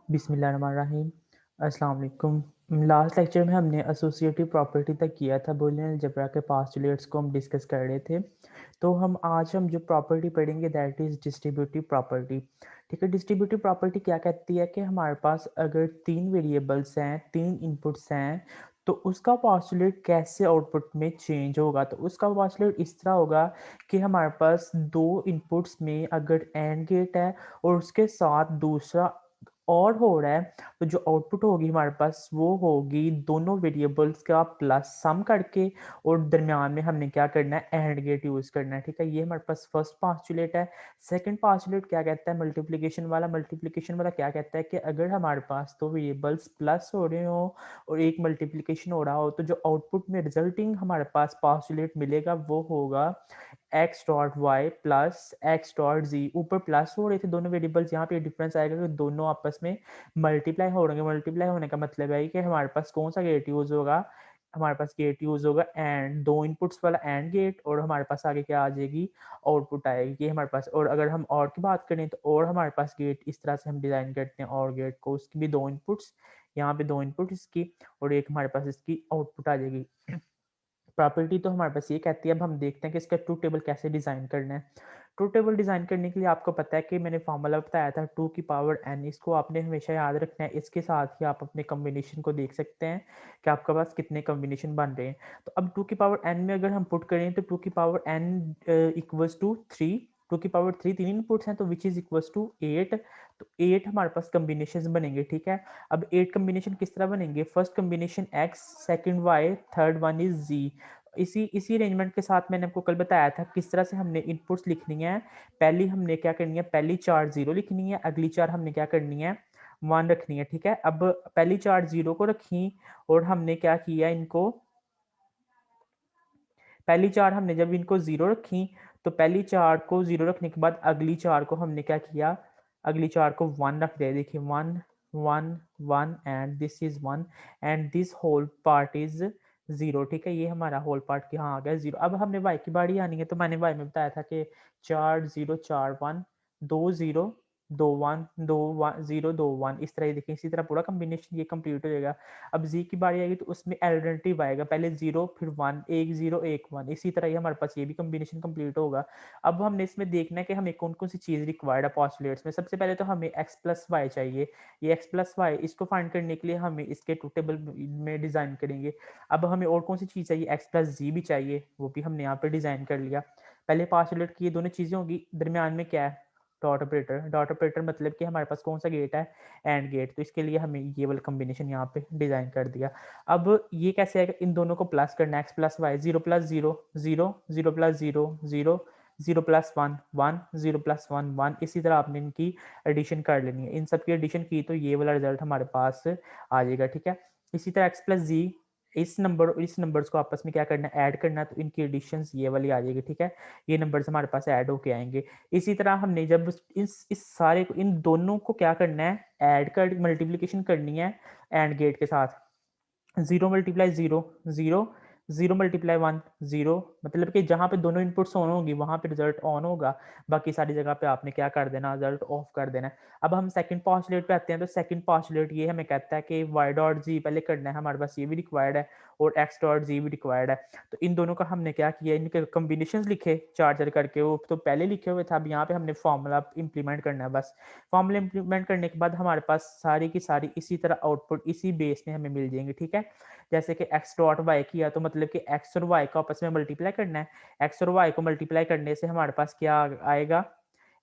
बिस्मिल्लाहिर्रहमानिर्रहीम। अस्सलाम वालेकुम। लास्ट लेक्चर में हमने एसोसिएटिव प्रॉपर्टी तक किया था। बूलियन अलजेब्रा के पास्टुलेट्स को हम डिस्कस कर रहे थे। तो आज हम जो प्रॉपर्टी पढ़ेंगे दैट इज़ डिस्ट्रीब्यूटिव प्रॉपर्टी। ठीक है, डिस्ट्रीब्यूटिव प्रॉपर्टी क्या कहती है कि हमारे पास अगर तीन वेरिएबल्स हैं, तीन इनपुट्स हैं, तो उसका पास्टुलेट कैसे आउटपुट में चेंज होगा। तो उसका पास्टुलेट इस तरह होगा कि हमारे पास दो इनपुट्स में अगर एंड गेट है और उसके साथ दूसरा और हो रहा है, तो जो आउटपुट होगी हमारे पास वो होगी दोनों वेरिएबल्स का प्लस सम करके, और दरमियान में हमने क्या करना है, एंड गेट यूज़ करना है। ठीक है, ये हमारे पास फर्स्ट पास्टुलेट है। सेकंड पास्टुलेट क्या कहता है, मल्टीप्लिकेशन वाला क्या कहता है कि अगर हमारे पास दो वेरिएबल्स प्लस हो रहे हो और एक मल्टीप्लिकेशन हो रहा हो, तो जो आउटपुट में रिजल्टिंग हमारे पास पास्टुलेट मिलेगा वो होगा X dot Y plus X dot G. ऊपर प्लस हो रहे थे दोनों वेरिएबल्स, यहाँ पे डिफरेंस आएगा कि दोनों आपस में मल्टीप्लाई हो रहे हैं। मल्टीप्लाई होने का मतलब है कि हमारे पास कौन सा गेट यूज़ होगा, हमारे पास गेट यूज़ होगा एंड, दो इनपुट्स वाला एंड गेट, और हमारे पास आगे क्या आ जाएगी, आउटपुट आएगी ये हमारे पास। और अगर हम और की बात करें तो और हमारे पास गेट इस तरह से हम डिज़ाइन करते हैं, और गेट को उसकी भी दो इनपुट्स, यहाँ पे दो इनपुट इसकी और एक हमारे पास इसकी आउटपुट आ जाएगी। प्रॉपर्टी तो हमारे पास ये कहती है। अब हम देखते हैं कि इसका ट्रूथ टेबल कैसे डिज़ाइन करना है। ट्रूथ टेबल डिज़ाइन करने के लिए आपको पता है कि मैंने फार्मूला बताया था 2 की पावर n, इसको आपने हमेशा याद रखना है। इसके साथ ही आप अपने कॉम्बिनेशन को देख सकते हैं कि आपके पास कितने कॉम्बिनेशन बन रहे हैं। तो अब 2 की पावर n में अगर हम पुट करें तो 2 की पावर n इक्वल्स टू 3, 2 की पावर 3 तीन इनपुट्स हैं तो विच इज़ इक्वल्स टू 8। तो 8 हमारे पास कॉम्बिनेशन बनेंगे। ठीक है, अब 8 कॉम्बिनेशन किस तरह बनेंगे, first combination x, second y, third one is z। इसी अरेंजमेंट के साथ मैंने आपको कल बताया था किस तरह से हमने इनपुट्स लिखनी है। पहली हमने क्या करनी है, पहली चार जीरो लिखनी है, अगली चार हमने क्या करनी है, वन रखनी है। ठीक है, अब पहली चार जीरो को रखी और हमने क्या किया, इनको पहली चार हमने जब इनको जीरो रखी तो पहली चार को जीरो रखने के बाद अगली चार को हमने क्या किया, अगली चार को वन रख दिया। देखिए one one one and this is one and this whole part is zero. ठीक है, ये हमारा होल पार्ट यहाँ आ गया जीरो। अब हमने वाई की बारी आनी है, तो मैंने वाई में बताया था कि चार जीरो चार वन, दो जीरो दो वन, दो वन जीरो दो वन, इस तरह देखिए, इसी तरह पूरा कॉम्बिनेशन ये कंप्लीट हो जाएगा। अब जी की बारी आएगी तो उसमें एल्टरनेटिव आएगा, पहले जीरो फिर वन, एक जीरो एक वन, इसी तरह ही हमारे पास ये भी कॉम्बिनेशन कंप्लीट होगा। अब हमने इसमें देखना है कि हमें कौन कौन सी चीज़ रिक्वायर्ड है पॉस्टुलेट्स में। सबसे पहले तो हमें एक्स प्लस वाई चाहिए। ये एक्स प्लस वाई, इसको फाइंड करने के लिए हमें इसके टू टेबल में डिज़ाइन करेंगे। अब हमें और कौन सी चीज़ चाहिए, एक्स प्लस जी भी चाहिए, वो भी हमने यहाँ पर डिज़ाइन कर लिया। पहले पॉस्टुलेट की ये दोनों चीज़ें होगी, दरमियान में क्या है, डॉट ऑपरेटर। डॉट ऑपरेटर मतलब कि हमारे पास कौन सा गेट है, एंड गेट। तो इसके लिए हमें ये वाला कॉम्बिनेशन यहाँ पे डिज़ाइन कर दिया। अब ये कैसे आएगा, इन दोनों को प्लस करना है, X plus Y, zero plus zero zero, zero plus zero zero, zero plus one one, zero plus one one, इसी तरह आपने इनकी एडिशन कर लेनी है। इन सब की एडिशन की तो ये वाला रिजल्ट हमारे पास आ जाएगा। ठीक है, इसी तरह एक्स प्लस जी, इस नंबर और इस नंबर्स को आपस में क्या करना है, ऐड करना है, तो इनकी एडिशंस ये वाली आ जाएगी। ठीक है, ये नंबर्स हमारे पास ऐड होके आएंगे। इसी तरह हमने जब इस सारे को, इन दोनों को क्या करना है, ऐड कर मल्टीप्लिकेशन करनी है एंड गेट के साथ। Zero multiply zero zero, zero multiply one zero, मतलब कि जहाँ पे दोनों इनपुट्स ऑन होंगी वहाँ पे रिजल्ट ऑन होगा, बाकी सारी जगह पे आपने क्या कर देना, रिजल्ट ऑफ कर देना है। अब हम सेकंड पॉस्टुलेट पे आते हैं। तो सेकंड पॉस्टुलेट ये हमें कहता है कि वाई डॉट जी पहले करना है, हमारे पास ये भी रिक्वायर्ड है और एक्स डॉट जी भी रिक्वायर्ड है। तो इन दोनों का हमने क्या किया, इनके कॉम्बिनेशन लिखे चार चार करके, वो तो पहले लिखे हुए थे, अब यहाँ पे हमने फॉर्मूला इंप्लीमेंट करना है बस। फॉर्मूला इंप्लीमेंट करने के बाद हमारे पास सारी की सारी इसी तरह आउटपुट इसी बेस में हमें मिल जाएंगे। ठीक है, जैसे कि एक्स डॉट वाई किया तो मतलब कि एक्स और वाई को आपस में मल्टीप्लाई करना है। एक्स और वाई को मल्टीप्लाई करने से हमारे पास क्या आएगा,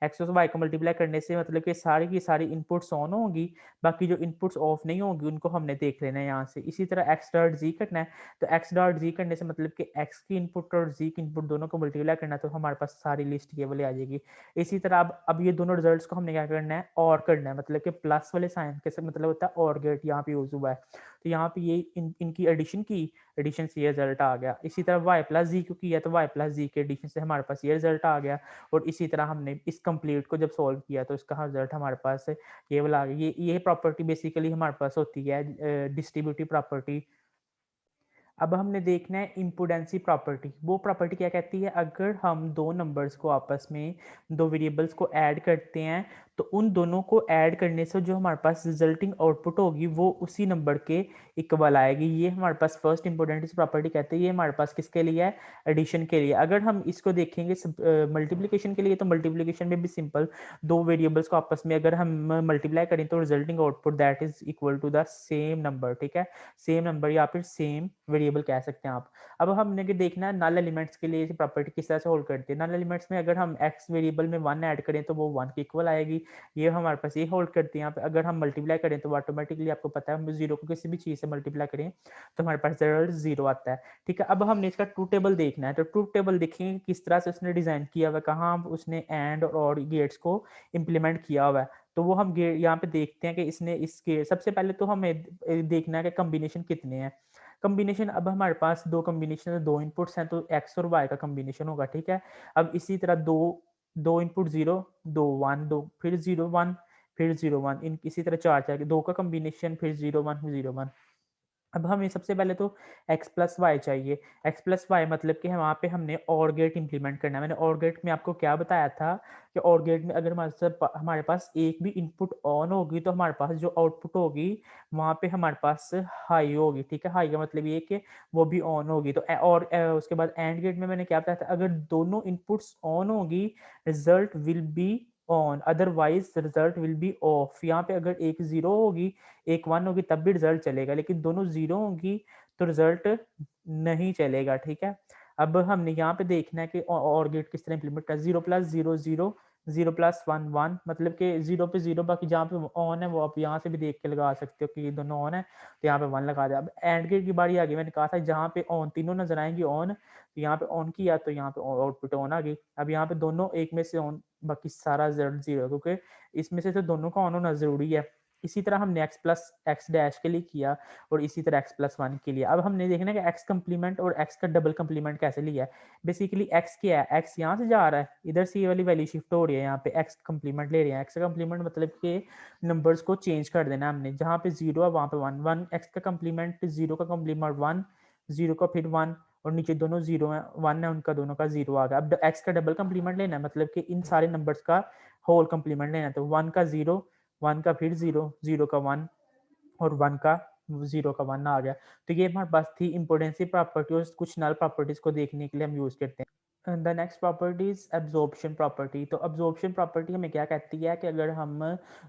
एक्स और वाई को मल्टीप्लाई करने से मतलब कि सारी की सारी इनपुट्स ऑन होंगी, बाकी जो इनपुट्स ऑफ नहीं होंगी उनको हमने देख लेना है यहाँ से। इसी तरह एक्स डॉट जी करना है, तो एक्स डॉट जी करने से मतलब कि एक्स की इनपुट और जी की इनपुट दोनों को मल्टीप्लाई करना है, तो हमारे पास सारी लिस्ट ये वाली आ जाएगी। इसी तरह अब ये दोनों रिजल्ट्स को हमने क्या करना है, और करना है, मतलब कि प्लस वाले साइन के मतलब होता है और गेट, यहाँ पे यूज हुआ है। तो यहाँ पे ये इनकी एडिशन की, एडिशन से ये रिजल्ट आ गया। इसी तरह वाई प्लस जी क्यों किया, तो वाई प्लस जी के एडिशन से हमारे पास ये रिजल्ट आ गया। और इसी तरह हमने इस कंप्लीट को जब सॉल्व किया तो इसका रिजल्ट हमारे पास ये वाला आ गया। ये प्रॉपर्टी बेसिकली हमारे पास होती है डिस्ट्रीब्यूटिव प्रॉपर्टी। अब हमने देखना है इम्पोर्टेंसी प्रॉपर्टी। वो प्रॉपर्टी क्या कहती है, अगर हम दो नंबर्स को आपस में, दो वेरिएबल्स को ऐड करते हैं तो उन दोनों को ऐड करने से जो हमारे पास रिजल्टिंग आउटपुट होगी वो उसी नंबर के इक्वल आएगी। ये हमारे पास फर्स्ट इंपॉर्टेंट प्रॉपर्टी कहते हैं। ये हमारे पास किसके लिए है? एडिशन के लिए। अगर हम इसको देखेंगे मल्टीप्लिकेशन के लिए, तो मल्टीप्लिकेशन में भी सिंपल, दो वेरिएबल्स को आपस में अगर हम मल्टीप्लाई करें तो resulting output that is equal to the same number, ठीक है, सेम नंबर या फिर सेम वेरिएबल कह सकते हैं आप। अब हमने कि देखना है नल एलिमेंट्स के लिए प्रॉपर्टी किस तरह से होल्ड करती है। नल एलिमेंट्स में अगर हम एक्स वेरिएबल में 1 ऐड करें तो वो 1 के इक्वल आएगी, ये हमारे पास ये होल्ड करती है। यहाँ पे अगर हम मल्टीप्लाई करें तो ऑटोमेटिकली आपको पता है हम जीरो को किसी भी चीज से मल्टीप्लाई करें तो हमारे पास रिजल्ट जीरो आता है, ठीक है। अब हमने इसका ट्रूथ टेबल देखना है, तो ट्रूथ टेबल देखेंगे किस तरह से उसने डिजाइन किया हुआ है, कहाँ उसने एंड और गेट्स को इम्प्लीमेंट किया हुआ है। तो वो हम यहाँ पे देखते हैं कि इसने इसके सबसे पहले तो हमें देखना है कि कम्बिनेशन कितने हैं। कम्बिनेशन, अब हमारे पास दो कम्बिनेशन है, दो इनपुट्स हैं, तो एक्स और वाई का कम्बिनेशन होगा, ठीक है। अब इसी तरह दो दो इनपुट जीरो, दो वन, दो फिर जीरो वन, फिर जीरो वन, इन इसी तरह चार चार दो का कम्बिनेशन, फिर जीरो वन, फिर जीरो वन। अब हमें सबसे पहले तो x प्लस वाई चाहिए। x प्लस वाई मतलब कि वहाँ पे हमने और गेट इंप्लीमेंट करना है। मैंने और गेट में आपको क्या बताया था कि और गेट में अगर हमारे पास एक भी इनपुट ऑन होगी तो हमारे पास जो आउटपुट होगी वहाँ पे हमारे पास हाई होगी, ठीक है। हाई का मतलब ये कि वो भी ऑन होगी। तो और उसके बाद एंड गेट में मैंने क्या बताया था, अगर दोनों इनपुट्स ऑन होगी result will be on, otherwise result will be of. यहाँ पे अगर एक जीरो होगी एक वन होगी तब भी रिजल्ट चलेगा, लेकिन दोनों जीरो होंगी तो रिजल्ट नहीं चलेगा, ठीक है। अब हमने यहाँ पे देखना है कि और गेट किस तरह इंप्लीमेंट कर, zero plus zero zero, zero plus one one, मतलब कि जीरो पे जीरो, बाकी जहाँ पे ऑन है वो आप यहाँ से भी देख के लगा सकते हो कि ये दोनों ऑन है तो यहाँ पे वन लगा दे। अब एंड गेट की बारी आ गई, मैंने कहा था जहाँ पे ऑन तीनों नजर आएंगी ऑन, तो यहाँ पे ऑन किया तो यहाँ पे आउटपुट ऑन आ गई। अब यहाँ पे दोनों एक में से ऑन, बाकी सारा रिजल्ट जीरो, क्योंकि इसमें से तो दोनों का ऑन होना जरूरी है। इसी तरह हमने x प्लस एक्स डैश के लिए किया और इसी तरह x प्लस वन के लिए। अब हमने देखना है कि x कंप्लीमेंट और x का डबल कंप्लीमेंट कैसे लिया है। बेसिकली x क्या है, x यहाँ से जा रहा है, इधर से ये वाली वैल्यू शिफ्ट हो रही है, यहाँ पे x कंप्लीमेंट ले रहे हैं। x का कंप्लीमेंट मतलब कि नंबर्स को चेंज कर देना हमने, जहाँ पे जीरो है वहाँ पे वन, वन x का कंप्लीमेंट, जीरो का कंप्लीमेंट वन, जीरो का फिर वन, और नीचे दोनों जीरो है वन है उनका, दोनों का जीरो आ गया। अब x का डबल कंप्लीमेंट लेना है, मतलब कि इन सारे नंबर्स का होल कंप्लीमेंट लेना है। तो वन का जीरो, वन का फिर जीरो, जीरो का वन, और वन का जीरो का वन आ गया। तो ये हमारे पास थी इंपोर्टेंसी प्रॉपर्टी, और कुछ नल प्रॉपर्टीज को देखने के लिए हम यूज करते हैं। The next property is absorption property. तो एब्जॉर्प्शन प्रॉपर्टी हमें क्या कहती है कि अगर हम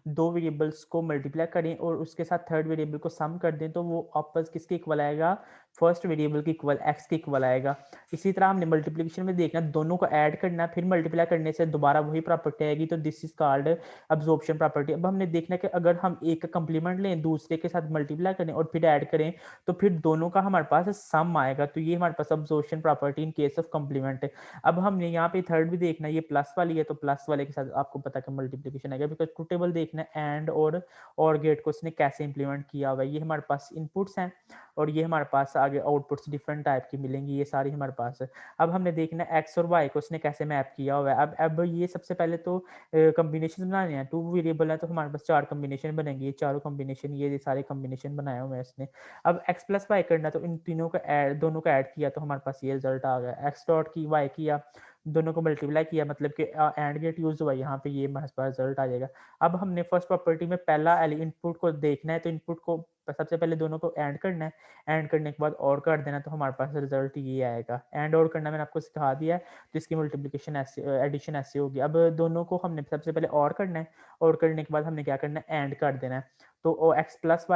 दो वेरिएबल्स को मल्टीप्लाई करें और उसके साथ थर्ड वेरिएबल को सम कर दें तो वो आपस किसके इक्वल आएगा? फर्स्ट वेरिएबल के इक्वल, एक्स के इक्वल आएगा। इसी तरह हमने मल्टीप्लिकेशन में देखना, दोनों को ऐड करना फिर मल्टीप्लाई करने से दोबारा वही प्रॉपर्टी आएगी, तो this is called absorption property. अब हमने देखना कि अगर हम एक का कंप्लीमेंट लें दूसरे के साथ मल्टीप्लाई करें और फिर ऐड करें तो फिर दोनों का हमारे पास सम आएगा, तो ये हमारे पास absorption property in case of complement. अब हमने यहाँ पे थर्ड भी देखना है, ये प्लस वाली है तो प्लस वाले के साथ आपको पता है कि मल्टीप्लिकेशन आएगा, बिकॉज ट्रू टेबल देखना है एंड और गेट को उसने कैसे इंप्लीमेंट किया हुआ है। ये हमारे पास इनपुट्स हैं और ये हमारे पास आगे आउटपुट्स डिफरेंट टाइप की मिलेंगी, ये सारी हमारे पास है। अब हमने देखना है एक्स और वाई को उसने कैसे मैप किया हुआ है। अब ये सबसे पहले तो कम्बिनेशन बनाने हैं, टू वेरिएबल है तो हमारे पास चार कम्बिनेशन बनेंगे, ये चारों कम्बिनेशन, ये सारे कम्बिनेशन बनाए हुए हैं इसने। अब एक्स प्लस वाई करना, तो इन तीनों का ऐड, दोनों का ऐड किया तो हमारे पास ये रिजल्ट आ गया। एक्स डॉट की वाई किया, दोनों को मल्टीप्लाई किया, मतलब कि एंड गेट यूज हुआ, यहाँ पे ये हमारे पास रिजल्ट आ जाएगा। अब हमने फर्स्ट प्रॉपर्टी में पहला इनपुट को देखना है, तो इनपुट को सबसे पहले दोनों को ऐड करना है, ऐड करने के बाद और कर देना, तो हमारे पास रिजल्ट ये आएगा। एंड और करना मैंने आपको सिखा दिया है, तो इसकी मल्टीप्लिकेशन ऐसे, एडिशन ऐसे होगी। अब दोनों को हमने सबसे पहले और करना है, और करने के बाद हमने क्या करना है, एंड कर देना है। तो एक्स प्लस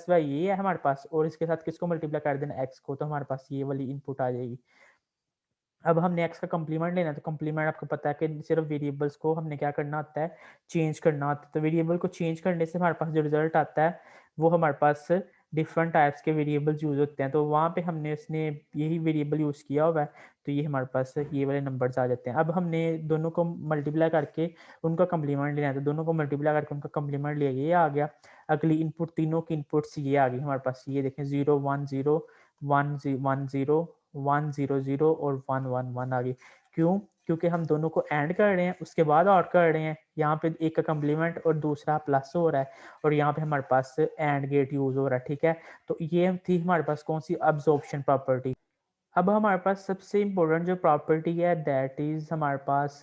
वाई ये है हमारे पास, और इसके साथ किसको मल्टीप्लाई कर देना, एक्स को, तो हमारे पास ये वाली इनपुट आ जाएगी। अब हमने एक्स का कंप्लीमेंट लेना है, तो कंप्लीमेंट आपको पता है कि सिर्फ वेरिएबल्स को हमने क्या करना होता है, चेंज करना होता है। तो वेरिएबल को चेंज करने से हमारे पास जो रिजल्ट आता है वो हमारे पास डिफरेंट टाइप्स के वेरिएबल्स यूज होते हैं, तो वहाँ पे हमने उसने यही वेरिएबल यूज किया हुआ है, तो ये हमारे पास ये वाले नंबर्स आ जाते हैं। अब हमने दोनों को मल्टीप्लाई करके उनका कंप्लीमेंट लेना है, तो दोनों को मल्टीप्लाई करके उनका कंप्लीमेंट लिया, ये आ गया। अगली इनपुट, तीनों की इनपुट्स ये आ गई हमारे पास, ये देखें, zero one zero, one zero, 100 और 111 आ गई। क्यों? क्योंकि हम दोनों को ऐड कर रहे हैं उसके बाद और कर रहे हैं, यहाँ पे एक का कंप्लीमेंट और दूसरा प्लस हो रहा है, और यहाँ पे हमारे पास एंड गेट यूज हो रहा है, ठीक है। तो ये थी हमारे पास कौन सी, अब्जॉर्प्शन प्रॉपर्टी। अब हमारे पास सबसे इम्पोर्टेंट जो प्रॉपर्टी है दैट इज हमारे पास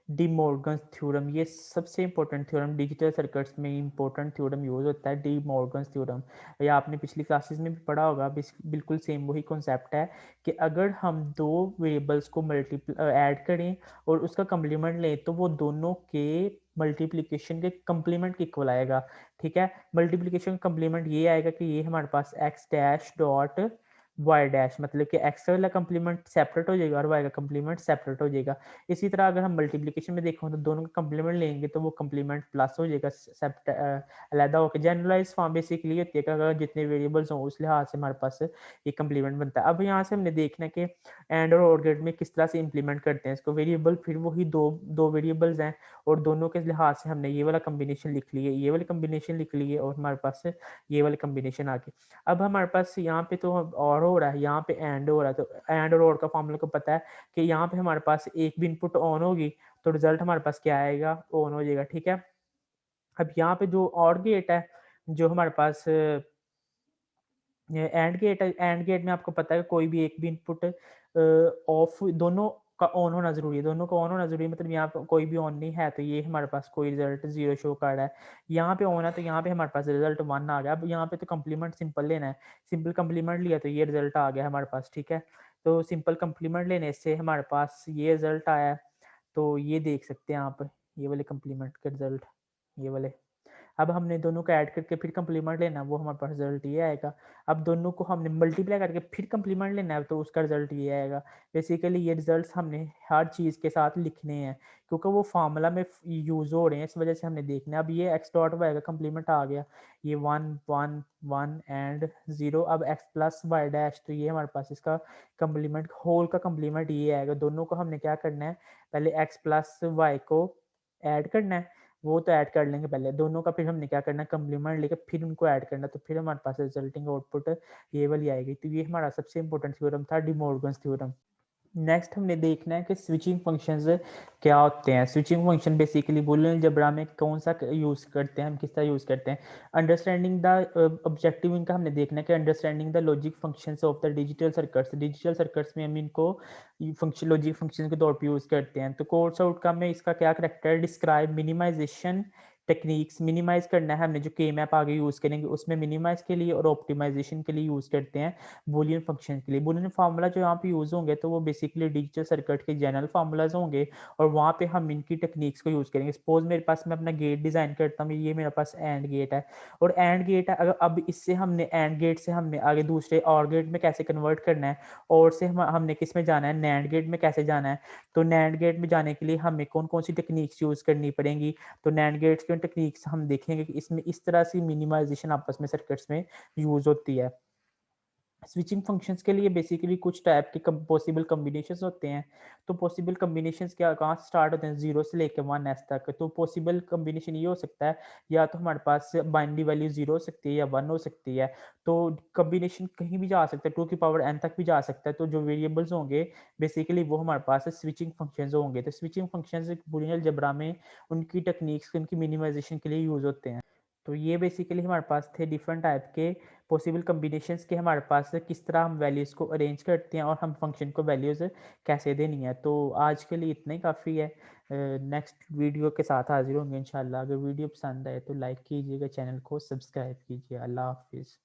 डी मॉर्गन्स थ्योरम, ये सबसे इंपॉर्टेंट थ्योरम डिजिटल सर्किट्स में इंपॉर्टेंट थ्योरम यूज होता है, डी मॉर्गन्स थ्योरम। या आपने पिछली क्लासेस में भी पढ़ा होगा, बिल्कुल सेम वही कॉन्सेप्ट है कि अगर हम दो वेरिएबल्स को ऐड करें और उसका कम्प्लीमेंट लें तो वो दोनों के मल्टीप्लिकेशन के कम्प्लीमेंट के इक्वल आएगा। ठीक है, मल्टीप्लिकेशन का कम्प्लीमेंट ये आएगा कि ये हमारे पास X dash dot Y dash, मतलब कि एक्स का वाला कम्प्लीमेंट सेपरेट हो जाएगा और वाई का कम्प्लीमेंट सेपरेट हो जाएगा। इसी तरह अगर हम मल्टीप्लिकेशन में देखो तो दोनों का कम्प्लीमेंट लेंगे तो वो कम्प्लीमेंट प्लस हो जाएगा अलहदा होकर। जनरलाइज फॉर्म बेसिकली होती है कि अगर जितने वेरिएबल्स हों उस लिहाज से हमारे पास ये कम्प्लीमेंट बनता है। अब यहाँ से हमने देखना है कि एंड और OR गेट में किस तरह से इंप्लीमेंट करते हैं इसको। वेरिएबल फिर वही दो दो वेरिएबल्स हैं और दोनों के लिहाज से हमने ये वाला कम्बिनेशन लिख लिए, ये वाली कम्बिनेशन लिख लिए और हमारे पास ये वाली कम्बिनेशन आ गई। अब हमारे पास यहाँ पे तो और हो रहा है, यहाँ पे एंड हो रहा है, तो एंड और का फॉर्मूला को पता है कि यहाँ पे हमारे पास एक भी इनपुट ऑन होगी तो रिजल्ट हमारे पास क्या आएगा, ऑन हो जाएगा। ठीक है, अब यहाँ पे जो और गेट है, जो हमारे पास एंड गेट में आपको पता है कि कोई भी एक भी इनपुट ऑफ, दोनों का ऑन होना जरूरी है, दोनों का ऑन होना जरूरी है। मतलब यहाँ पे कोई भी ऑन नहीं है तो ये हमारे पास कोई रिजल्ट जीरो शो कर रहा है। यहाँ पे ऑन है तो यहाँ पे हमारे पास रिजल्ट वन आ गया। अब यहाँ पे तो कंप्लीमेंट सिंपल लेना है, सिंपल कंप्लीमेंट लिया तो ये रिजल्ट आ गया हमारे पास। ठीक है, तो सिंपल कंप्लीमेंट लेने से हमारे पास ये रिजल्ट आया। तो ये देख सकते हैं आप, ये वाले कंप्लीमेंट के रिजल्ट, ये वाले। अब हमने दोनों को ऐड करके फिर कंप्लीमेंट लेना, वो हमारे पास रिजल्ट ये आएगा। अब दोनों को हमने मल्टीप्लाई करके फिर कंप्लीमेंट लेना है तो उसका रिजल्ट ये आएगा। बेसिकली ये रिजल्ट्स हमने हर चीज़ के साथ लिखने हैं क्योंकि वो फार्मूला में यूज़ हो रहे हैं, इस वजह से हमने देखना है। अब ये एक्स डॉट वाई का कंप्लीमेंट आ गया, ये 1 1 1 एंड 0। अब एक्स प्लस वाई डैश, तो ये हमारे पास इसका कंप्लीमेंट, होल का कंप्लीमेंट ये आएगा। दोनों को हमने क्या करना है, पहले एक्स प्लस वाई को ऐड करना है, वो तो ऐड कर लेंगे पहले दोनों का, फिर हमने क्या करना है कंप्लीमेंट लेके फिर उनको ऐड करना, तो फिर हमारे पास रिजल्टिंग आउटपुट ये वाली आएगी। तो ये हमारा सबसे इंपॉर्टेंट थ्योरम था, डी मॉर्गन्स थ्योरम। नेक्स्ट हमने देखना है कि स्विचिंग फंक्शंस क्या होते हैं। Switching function basically Boolean algebra में कौन सा यूज़ करते हैं, हम किस तरह यूज़ करते हैं। अंडरस्टैंडिंग द ऑब्जेक्टिव इनका हमने देखना है कि understanding the logic functions of the digital circuits. Digital circuits में हम इनको फंक्शन लॉजिक फंक्शन के तौर पर यूज़ करते हैं। तो कोर्स आउटकम में इसका क्या करेक्टर है, डिस्क्राइब मिनिमाइजेशन टेक्निक्स। मिनिमाइज करना है हमने, जो के मैप आगे यूज़ करेंगे उसमें मिनिमाइज के लिए और ऑप्टिमाइजेशन के लिए यूज़ करते हैं बूलियन फंक्शन के लिए। बूलियन फार्मूला जो यहाँ पे यूज़ होंगे तो वो बेसिकली डिजिटल सर्किट के जनरल फार्मूलाज होंगे और वहाँ पे हम इनकी टेक्निक्स को यूज़ करेंगे। सपोज मेरे पास, मैं अपना गेट डिज़ाइन करता हूँ, ये मेरे पास एंड गेट है और एंड गेट है। अगर अब इससे हमने एंड गेट से हमने आगे दूसरे और गेट में कैसे कन्वर्ट करना है, और से हमने किस में जाना है, नैंड गेट में कैसे जाना है। तो नैंड गेट में जाने के लिए हमें कौन कौन सी टेक्निक्स यूज़ करनी पड़ेंगी, तो नैंड गेट्स की टेक्निक्स हम देखेंगे कि इसमें इस तरह से मिनिमाइजेशन आपस में सर्किट्स में यूज़ होती है। स्विचिंग फंक्शंस के लिए बेसिकली कुछ टाइप के पॉसिबल कम्बिनेशंस होते हैं। तो पॉसिबल कम्बिनेशंस क्या, कहाँ से स्टार्ट होते हैं, 0 से लेकर 1s तक। तो पॉसिबल कम्बिनेशन ये हो सकता है, या तो हमारे पास बाइनरी वैल्यू 0 हो सकती है या 1 हो सकती है। तो कम्बिनेशन कहीं भी जा सकता है, 2 की पावर n तक भी जा सकता है। तो जो वेरिएबल्स होंगे बेसिकली वो हमारे पास स्विचिंग फंक्शंस होंगे। तो स्विचिंग फंक्शंस बूलियन अलजेब्रा में उनकी टेक्निक्स, उनकी मिनिमाइजेशन के लिए यूज़ होते हैं। तो ये बेसिकली हमारे पास थे डिफरेंट टाइप के पॉसिबल कम्बिनेशंस के, हमारे पास किस तरह हम वैल्यूज़ को अरेंज करते हैं और हम फंक्शन को वैल्यूज़ कैसे देनी है। तो आज के लिए इतना ही काफ़ी है। नेक्स्ट वीडियो के साथ हाजिर होंगे इंशाल्लाह। अगर वीडियो पसंद आए तो लाइक कीजिएगा, चैनल को सब्सक्राइब कीजिए। अल्लाह हाफिज़।